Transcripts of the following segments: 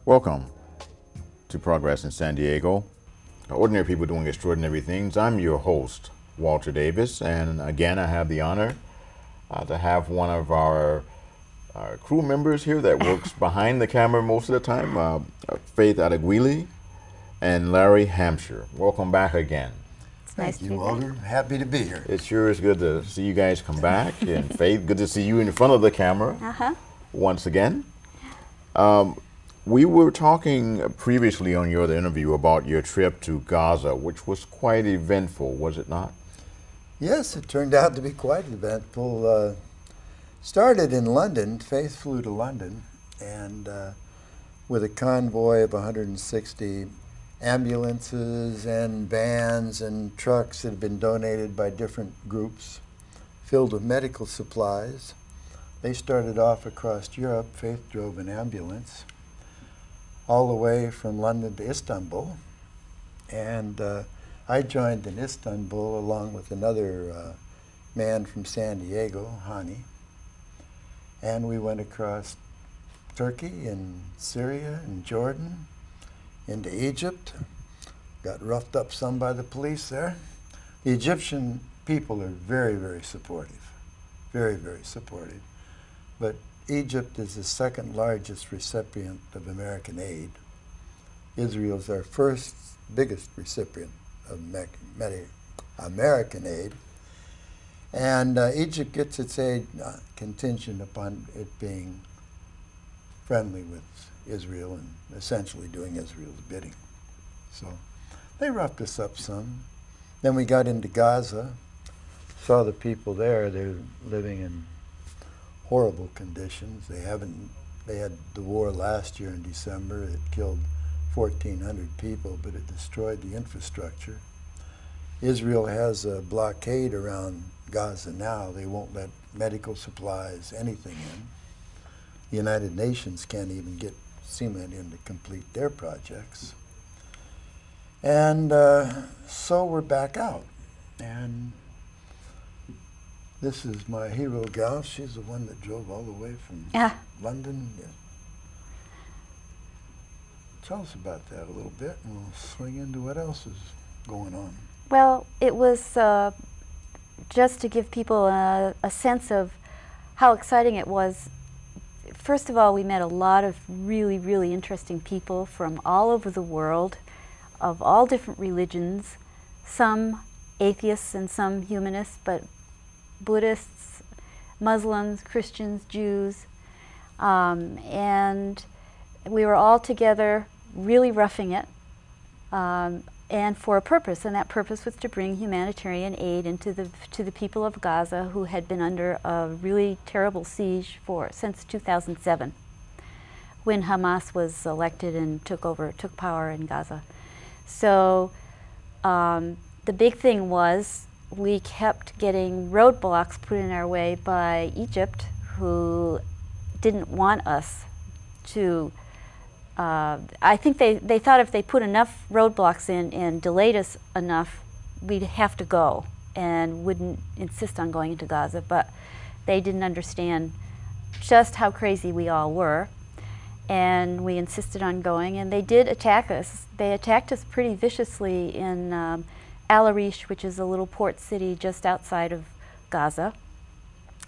Welcome to Progress in San Diego. Ordinary people doing extraordinary things. I'm your host, Walter Davis, and again I have the honor to have one of our crew members here that works behind the camera most of the time, Faith Attaguile and Larry Hampshire. Welcome back again. It's nice to be back. Walter. Happy to be here. It sure is good to see you guys come back, and Faith, good to see you in front of the camera once again. We were talking previously on your other interview about your trip to Gaza, which was quite eventful, was it not? Yes, it turned out to be quite eventful. Started in London. Faith flew to London, and with a convoy of 160 ambulances and vans and trucks that had been donated by different groups, filled with medical supplies. They started off across Europe. Faith drove an ambulance all the way from London to Istanbul, and I joined in Istanbul along with another man from San Diego, Hani, and we went across Turkey and Syria and Jordan into Egypt. Got roughed up some by the police there. The Egyptian people are very, very supportive, very, very supportive, but Egypt is the second largest recipient of American aid. Israel is our first biggest recipient of American aid. And Egypt gets its aid contingent upon it being friendly with Israel and essentially doing Israel's bidding. So they roughed us up some. Then we got into Gaza, saw the people there. They're living in horrible conditions. They had the war last year in December. It killed 1,400 people, but it destroyed the infrastructure. Israel has a blockade around Gaza now. They won't let medical supplies, anything in. The United Nations can't even get cement in to complete their projects. And so we're back out. And this is my hero gal. She's the one that drove all the way from London. Yeah. Tell us about that a little bit, and we'll swing into what else is going on. Well, it was just to give people a sense of how exciting it was. First of all, we met a lot of really, really interesting people from all over the world, of all different religions, some atheists and some humanists, but Buddhists, Muslims, Christians, Jews, and we were all together really roughing it, and for a purpose, and that purpose was to bring humanitarian aid into to the people of Gaza, who had been under a really terrible siege since 2007, when Hamas was elected and took power in Gaza. So the big thing was we kept getting roadblocks put in our way by Egypt, who didn't want us to. I think they thought if they put enough roadblocks in and delayed us enough, we'd have to go and wouldn't insist on going into Gaza. But they didn't understand just how crazy we all were, and we insisted on going, and they did attack us. They attacked us pretty viciously in Al Arish, which is a little port city just outside of Gaza,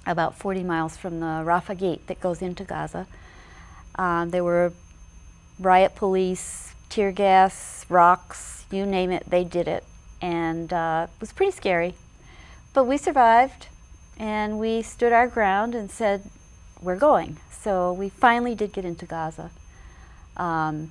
about 40 miles from the Rafah gate that goes into Gaza. There were riot police, tear gas, rocks, you name it, they did it. And it was pretty scary. But we survived, and we stood our ground and said, we're going. So we finally did get into Gaza. And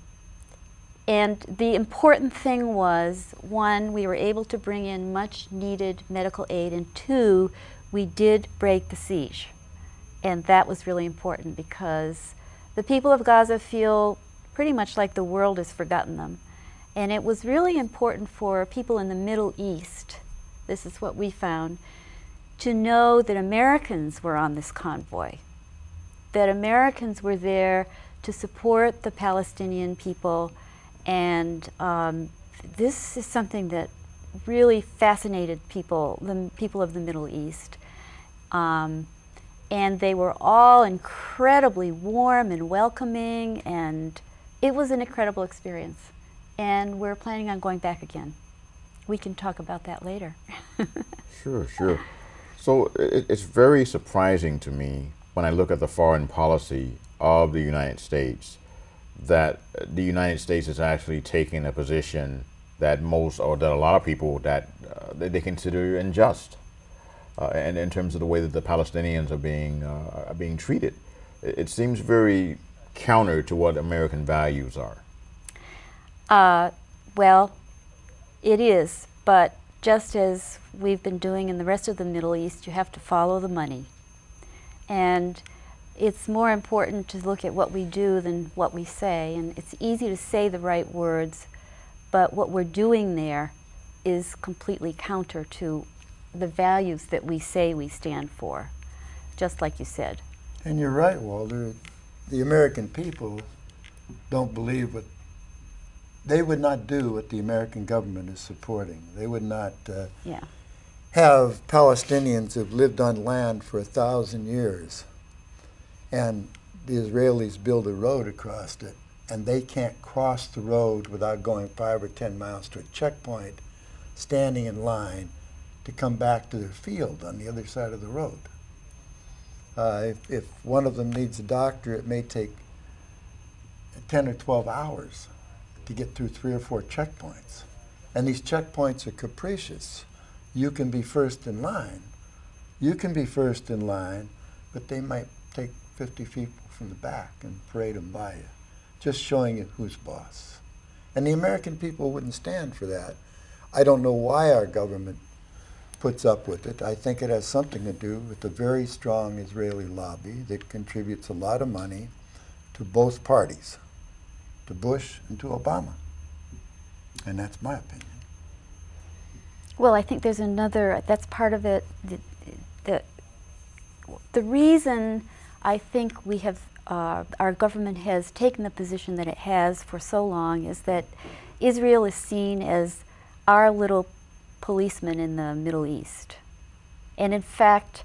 the important thing was, one, we were able to bring in much needed medical aid, and two, we did break the siege. And that was really important because the people of Gaza feel pretty much like the world has forgotten them. And it was really important for people in the Middle East this is what we found, to know that Americans were on this convoy, that Americans were there to support the Palestinian people, and this is something that really fascinated people, the people of the Middle East. And they were all incredibly warm and welcoming, and it was an incredible experience. And we're planning on going back again. We can talk about that later. Sure, sure. So it's very surprising to me when I look at the foreign policy of the United States that the United States is actually taking a position that most, or that a lot of people, that they consider unjust, and in terms of the way that the Palestinians are being treated. It seems very counter to what American values are. Well, it is, but just as we've been doing in the rest of the Middle East, you have to follow the money. And it's more important to look at what we do than what we say. And it's easy to say the right words, but what we're doing there is completely counter to the values that we say we stand for, just like you said. And you're right, Walter. The American people don't believe what they would not do what the American government is supporting. They would not have Palestinians who've lived on land for 1,000 years, and the Israelis build a road across it, and they can't cross the road without going 5 or 10 miles to a checkpoint, standing in line to come back to their field on the other side of the road. If one of them needs a doctor, it may take 10 or 12 hours to get through 3 or 4 checkpoints. And these checkpoints are capricious. You can be first in line. You can be first in line, but they might take 50 people from the back and parade them by you, just showing you who's boss. And the American people wouldn't stand for that. I don't know why our government puts up with it. I think it has something to do with the very strong Israeli lobby that contributes a lot of money to both parties, to Bush and to Obama. And that's my opinion. Well, I think there's another, that's part of it. The reason I think we have, our government has taken the position that it has for so long is that Israel is seen as our little policeman in the Middle East. And in fact,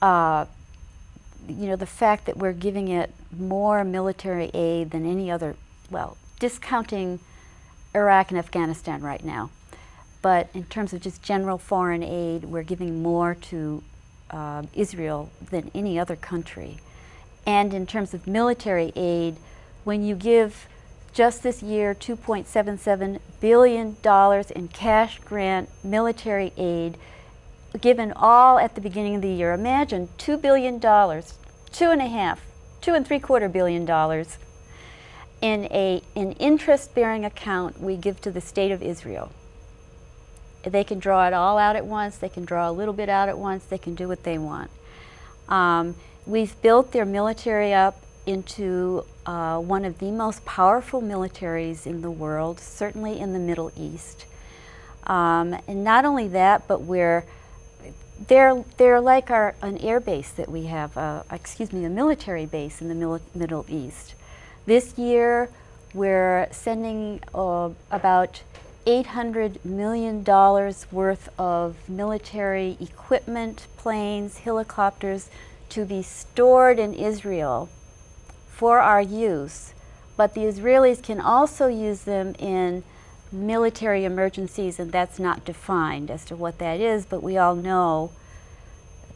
the fact that we're giving it more military aid than any other, well, discounting Iraq and Afghanistan right now, but in terms of just general foreign aid, we're giving more to Israel than any other country. And in terms of military aid, when you give just this year $2.77 billion in cash grant military aid, given all at the beginning of the year. Imagine $2 billion, $2.75 billion in an interest-bearing account we give to the state of Israel. They can draw it all out at once, they can draw a little bit out at once, they can do what they want. We've built their military up into one of the most powerful militaries in the world, certainly in the Middle East. And not only that, but they're like an air base that we have, a military base in the Middle East. This year, we're sending about $800 million worth of military equipment, planes, helicopters, to be stored in Israel for our use. But the Israelis can also use them in military emergencies, and that's not defined as to what that is, but we all know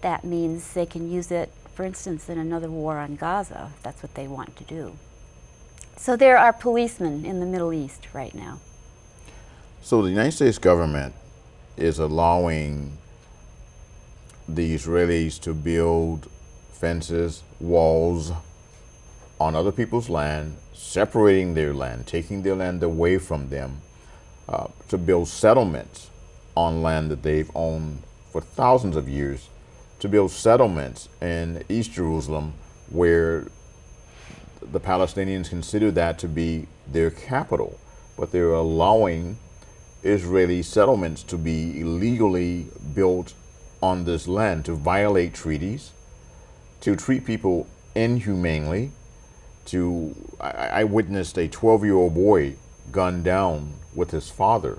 that means they can use it, for instance, in another war on Gaza, if that's what they want to do. So there are policemen in the Middle East right now. So the United States government is allowing the Israelis to build fences, walls on other people's land, separating their land, taking their land away from them, to build settlements on land that they've owned for thousands of years, to build settlements in East Jerusalem where the Palestinians consider that to be their capital, but they're allowing Israeli settlements to be illegally built on this land, to violate treaties, to treat people inhumanely. I witnessed a 12-year-old boy gunned down with his father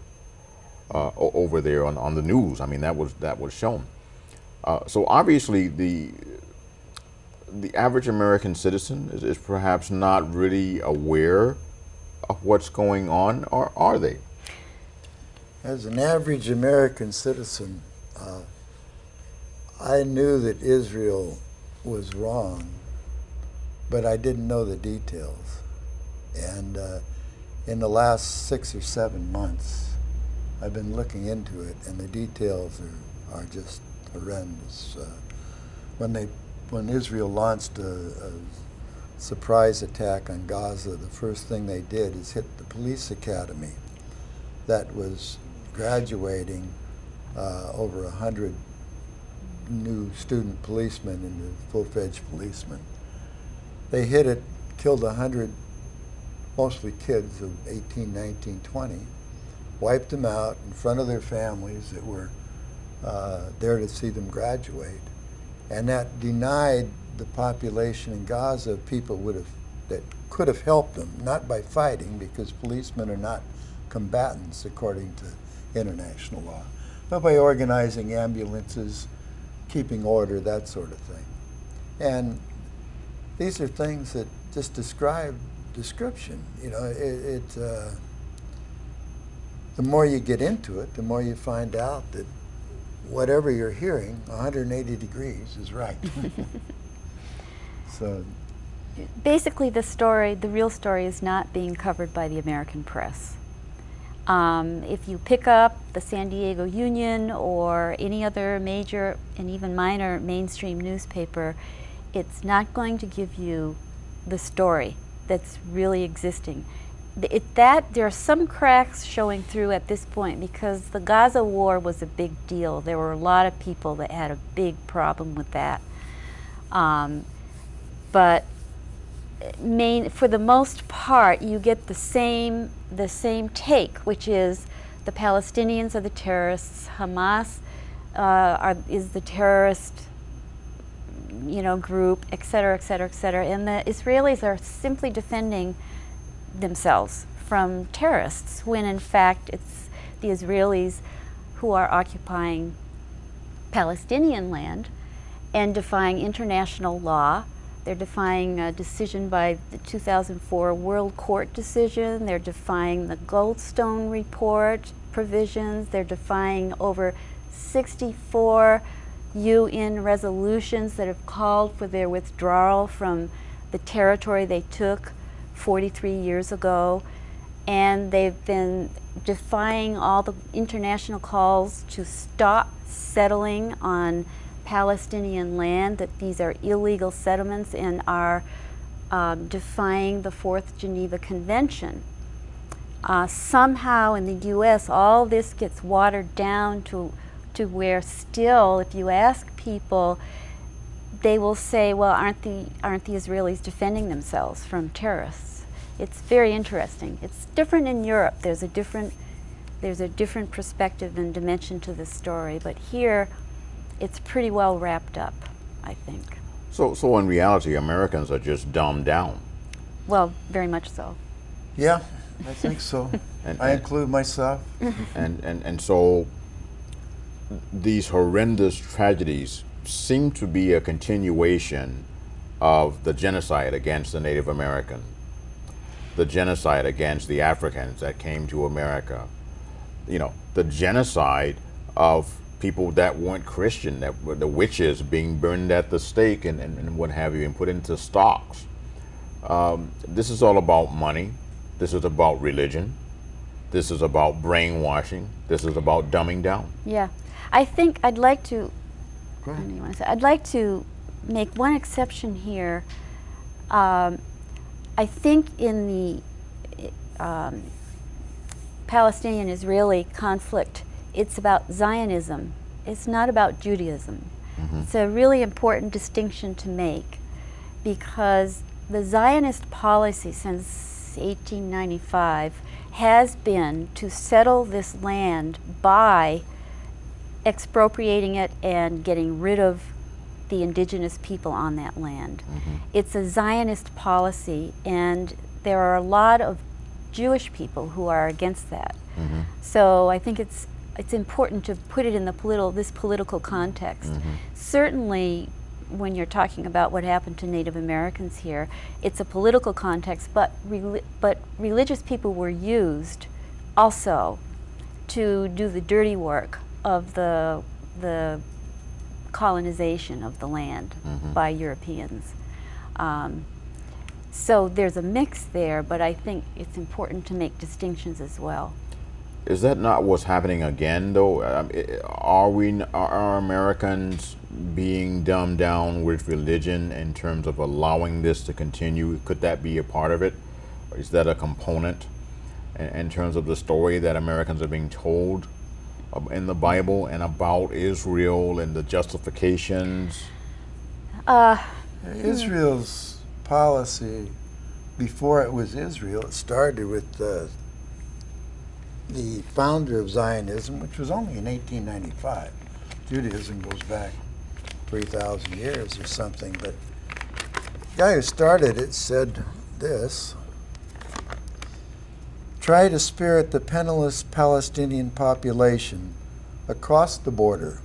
over there on the news. I mean, that was shown. So obviously the average American citizen is perhaps not really aware of what's going on, or are they? As an average American citizen, I knew that Israel was wrong, but I didn't know the details. And in the last 6 or 7 months, I've been looking into it, and the details are just horrendous. When Israel launched a surprise attack on Gaza, the first thing they did is hit the police academy that was graduating over 100 new student policemen into full-fledged policemen. They hit it, killed 100, mostly kids of 18, 19, 20, wiped them out in front of their families that were there to see them graduate. And that denied the population in Gaza people that could have helped them, not by fighting, because policemen are not combatants according to international law, but by organizing ambulances, keeping order, that sort of thing. And these are things that just describe description. You know, the more you get into it, the more you find out that whatever you're hearing, 180 degrees is right. So basically the real story is not being covered by the American press. If you pick up the San Diego Union or any other major and even minor mainstream newspaper, it's not going to give you the story that's really existing. There are some cracks showing through at this point because the Gaza war was a big deal. There were a lot of people that had a big problem with that. But for the most part, you get the same take, which is the Palestinians are the terrorists, Hamas is the terrorist, group, et cetera, et cetera, et cetera, and the Israelis are simply defending themselves from terrorists, when in fact it's the Israelis who are occupying Palestinian land and defying international law. They're defying a decision by the 2004 World Court decision. They're defying the Goldstone Report provisions. They're defying over 64 UN resolutions that have called for their withdrawal from the territory they took 43 years ago. And they've been defying all the international calls to stop settling on Palestinian land, that these are illegal settlements, and are defying the Fourth Geneva Convention. Somehow in the U.S. all this gets watered down to where still, if you ask people, they will say, well, aren't the Israelis defending themselves from terrorists? It's very interesting. It's different in Europe. There's a different perspective and dimension to this story, but here it's pretty well wrapped up, I think. So in reality, Americans are just dumbed down. Well, very much so. Yeah, I think so. I include myself. And so these horrendous tragedies seem to be a continuation of the genocide against the Native American, the genocide against the Africans that came to America, the genocide of people that weren't Christian, that were the witches being burned at the stake and what have you, and put into stocks. This is all about money. This is about religion. This is about brainwashing. This is about dumbing down. Yeah, I think I'd like to. Go ahead. I'd like to make one exception here. I think in the Palestinian-Israeli conflict, it's about Zionism. It's not about Judaism. Mm-hmm. It's a really important distinction to make, because the Zionist policy since 1895 has been to settle this land by expropriating it and getting rid of the indigenous people on that land. It's a Zionist policy, and there are a lot of Jewish people who are against that. So I think it's important to put it in the this political context. Certainly, when you're talking about what happened to Native Americans here, it's a political context, but religious people were used also to do the dirty work of the colonization of the land by Europeans. So there's a mix there, but I think it's important to make distinctions as well. Is that not what's happening again, though? Are Americans being dumbed down with religion in terms of allowing this to continue? Could that be a part of it? Or is that a component in terms of the story that Americans are being told in the Bible and about Israel and the justifications? Israel's policy, before it was Israel, it started with the founder of Zionism, which was only in 1895. Judaism goes back 3,000 years or something, but the guy who started it said this: try to spirit the penniless Palestinian population across the border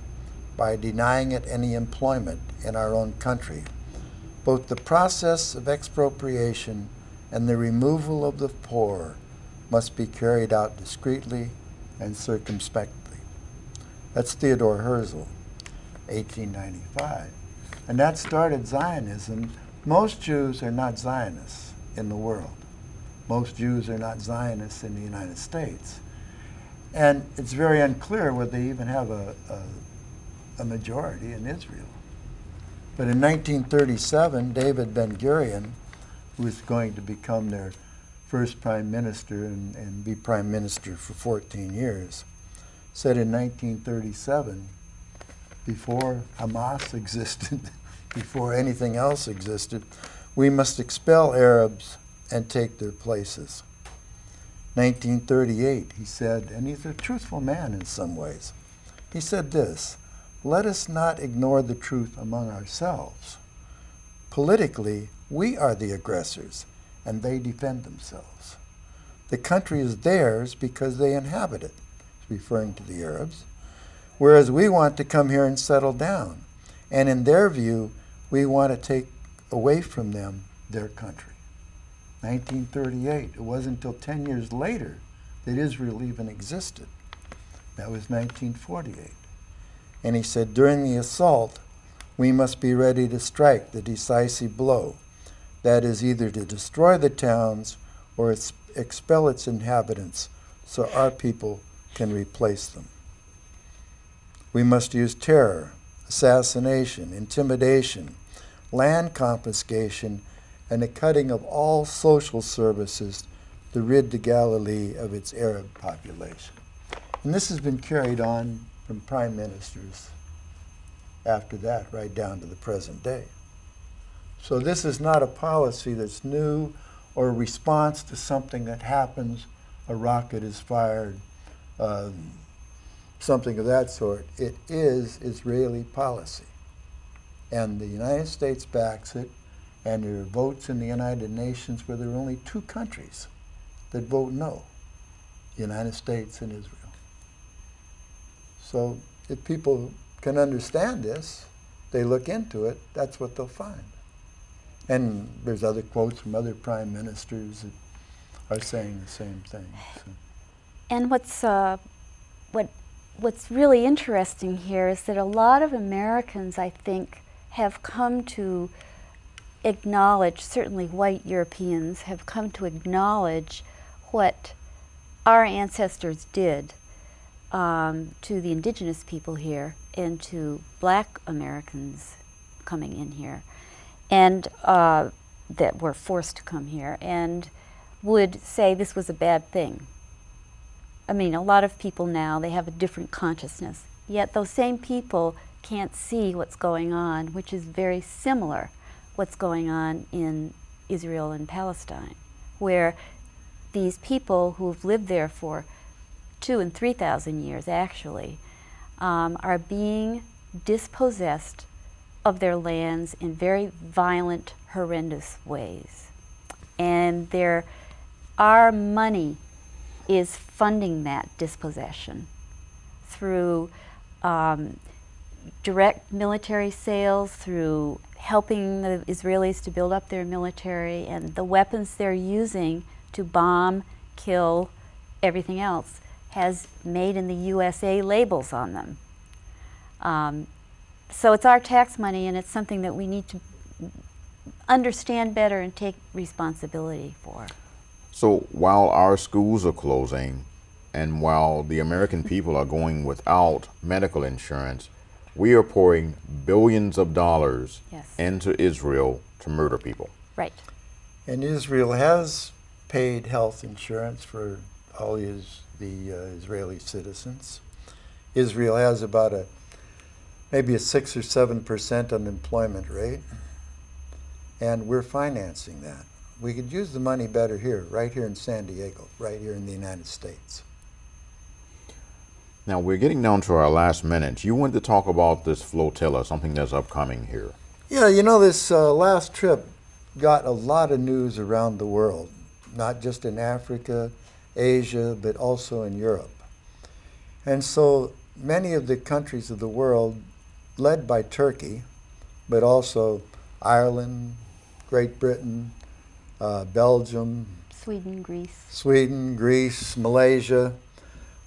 by denying it any employment in our own country. Both the process of expropriation and the removal of the poor must be carried out discreetly and circumspectly. That's Theodore Herzl, 1895. And that started Zionism. Most Jews are not Zionists in the world. Most Jews are not Zionists in the United States. And it's very unclear whether they even have a majority in Israel. But in 1937, David Ben-Gurion, who was going to become their first prime minister and be prime minister for 14 years, said in 1937, before Hamas existed, before anything else existed, we must expel Arabs and take their places. 1938, he said, and he's a truthful man in some ways, he said this: let us not ignore the truth among ourselves. Politically, we are the aggressors, and they defend themselves. The country is theirs because they inhabit it, referring to the Arabs, whereas we want to come here and settle down. And in their view, we want to take away from them their country. 1938, it wasn't until 10 years later that Israel even existed. That was 1948. And he said, during the assault, we must be ready to strike the decisive blow. That is either to destroy the towns or expel its inhabitants so our people can replace them. We must use terror, assassination, intimidation, land confiscation, and the cutting of all social services to rid the Galilee of its Arab population. And this has been carried on from prime ministers after that, right down to the present day. So this is not a policy that's new or a response to something that happens, a rocket is fired, something of that sort. It is Israeli policy. And the United States backs it, and there are votes in the United Nations where there are only two countries that vote no, the United States and Israel. So if people can understand this, they look into it, that's what they'll find. And there's other quotes from other prime ministers that are saying the same thing. So. And what's really interesting here is that a lot of Americans, I think, have come to acknowledge, certainly white Europeans, have come to acknowledge what our ancestors did to the indigenous people here and to black Americans coming in here, and that were forced to come here, and would say this was a bad thing. I mean, a lot of people now, they have a different consciousness, yet those same people can't see what's going on, which is very similar what's going on in Israel and Palestine, where these people who've lived there for 2,000 and 3,000 years, actually, are being dispossessed of their lands in very violent, horrendous ways. And our money is funding that dispossession through direct military sales, through helping the Israelis to build up their military, and the weapons they're using to bomb, kill, everything else has made in the USA labels on them. So it's our tax money, and it's something that we need to understand better and take responsibility for. So while our schools are closing and while the American people are going without medical insurance, we are pouring billions of dollars into Israel to murder people. Right. And Israel has paid health insurance for all the Israeli citizens. Israel has about maybe a 6 or 7% unemployment rate, and we're financing that. We could use the money better here, right here in San Diego, right here in the United States. Now we're getting down to our last minute. You wanted to talk about this flotilla, something that's upcoming here. Yeah, you know, this last trip got a lot of news around the world, not just in Africa, Asia, but also in Europe. And so many of the countries of the world, led by Turkey, but also Ireland, Great Britain, Belgium, Sweden, Greece, Malaysia,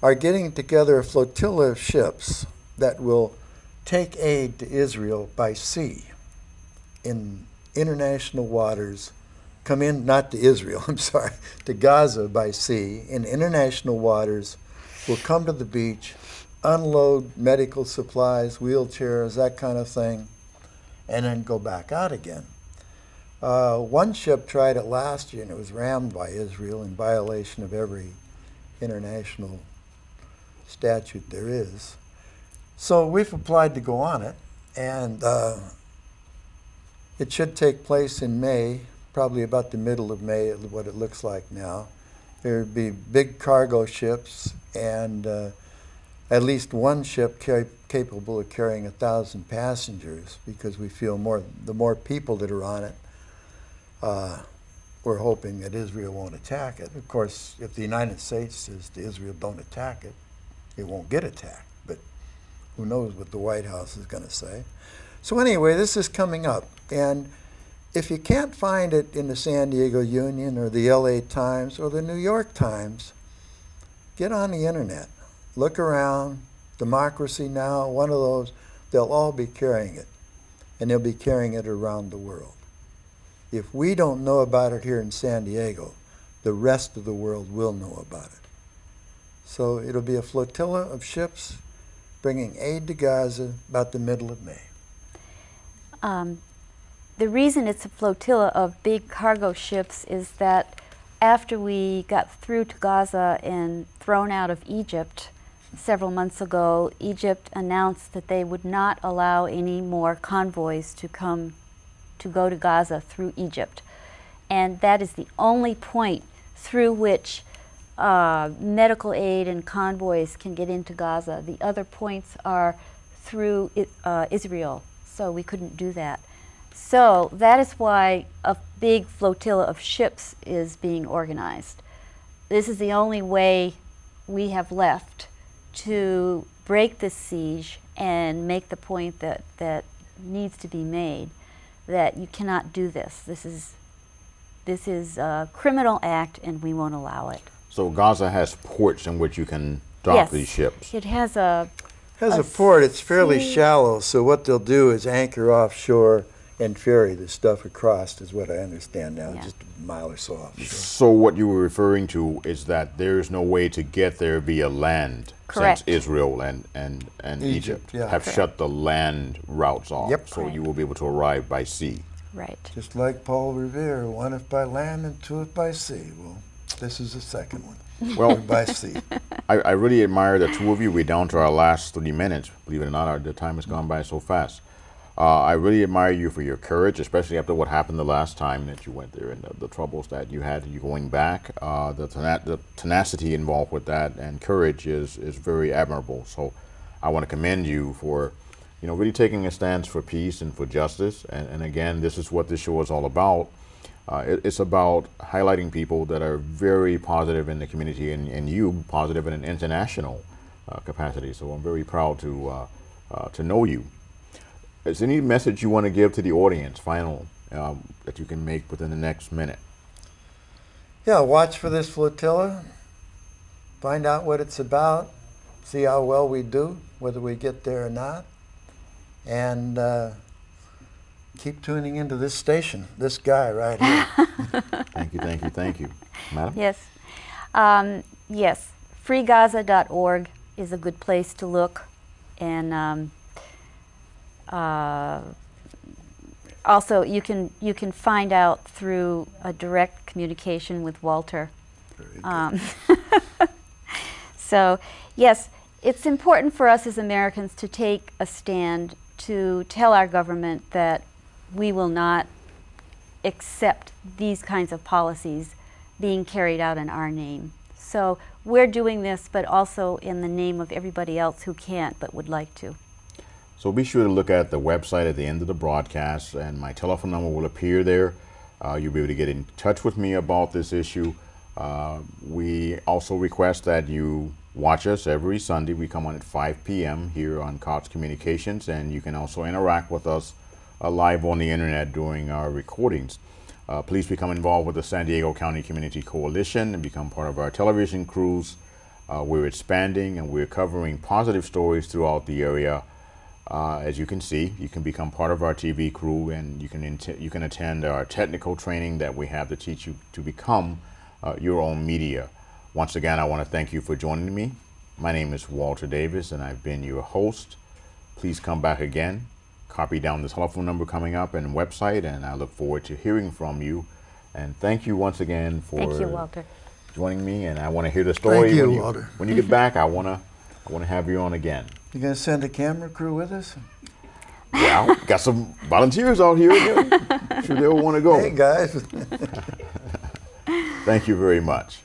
are getting together a flotilla of ships that will take aid to Israel by sea in international waters, come in, not to Israel, I'm sorry, to Gaza by sea in international waters, will come to the beach, unload medical supplies, wheelchairs, that kind of thing, and then go back out again. One ship tried it last year and it was rammed by Israel in violation of every international statute there is. So we've applied to go on it, and it should take place in May, probably about the middle of May, what it looks like now. There would be big cargo ships and at least one ship capable of carrying 1,000 passengers, because we feel the more people that are on it, we're hoping that Israel won't attack it. Of course, if the United States says to Israel, don't attack it, it won't get attacked. But who knows what the White House is going to say. So anyway, this is coming up. And if you can't find it in the San Diego Union or the LA Times or the New York Times, get on the internet. Look around, Democracy Now!, one of those, they'll all be carrying it. And they'll be carrying it around the world. If we don't know about it here in San Diego, the rest of the world will know about it. So it'll be a flotilla of ships bringing aid to Gaza about the middle of May. The reason it's a flotilla of big cargo ships is that after we got through to Gaza and thrown out of Egypt several months ago, Egypt announced that they would not allow any more convoys to go to Gaza through Egypt. And that is the only point through which medical aid and convoys can get into Gaza. The other points are through Israel, so we couldn't do that. So that is why a big flotilla of ships is being organized. This is the only way we have left to break this siege and make the point that needs to be made, that you cannot do this. This is a criminal act, and we won't allow it. So Gaza has ports in which you can dock these ships. It has a port. It's fairly shallow, so what they'll do is anchor offshore and ferry the stuff across, is what I understand now, just a mile or so offshore. So what you were referring to is that there is no way to get there via land. Correct. Since Israel and Egypt have shut the land routes off. Yep. So you will be able to arrive by sea. Right. Just like Paul Revere, one if by land and two if by sea. Well, this is the second one. Well, by sea. I really admire the two of you. We're down to our last 30 minutes. Believe it or not, the time has gone by so fast. I really admire you for your courage, especially after what happened the last time that you went there and the troubles that you had you going back. The tenacity involved with that and courage is very admirable. So I want to commend you for, really taking a stance for peace and for justice. And again, this is what this show is all about. It's about highlighting people that are very positive in the community and you positive in an international capacity. So I'm very proud to know you. Is there any message you want to give to the audience, final, that you can make within the next minute? Yeah, watch for this flotilla, find out what it's about, see how well we do, whether we get there or not, and keep tuning into this station, this guy right here. Thank you, thank you, thank you. Madam? Yes. Yes, freegaza.org is a good place to look. And also, you can find out through a direct communication with Walter. So, yes, it's important for us as Americans to take a stand to tell our government that we will not accept these kinds of policies being carried out in our name. So we're doing this, but also in the name of everybody else who can't but would like to. So be sure to look at the website at the end of the broadcast, and my telephone number will appear there. You'll be able to get in touch with me about this issue. We also request that you watch us every Sunday. We come on at 5 p.m. here on Cox Communications, and you can also interact with us live on the internet during our recordings. Please become involved with the San Diego County Community Coalition and become part of our television crews. We're expanding and we're covering positive stories throughout the area. As you can see, you can become part of our TV crew, and you can attend our technical training that we have to teach you to become your own media. Once again, I want to thank you for joining me. My name is Walter Davis, and I've been your host. Please come back again. Copy down the telephone number coming up and website, and I look forward to hearing from you. And thank you once again for Thank you, Walter. joining me. And I want to hear the story. Thank you, Walter. When you get back, I want to have you on again. You gonna send a camera crew with us? Well, got some volunteers out here. I'm sure they'll want to go. Hey guys. Thank you very much.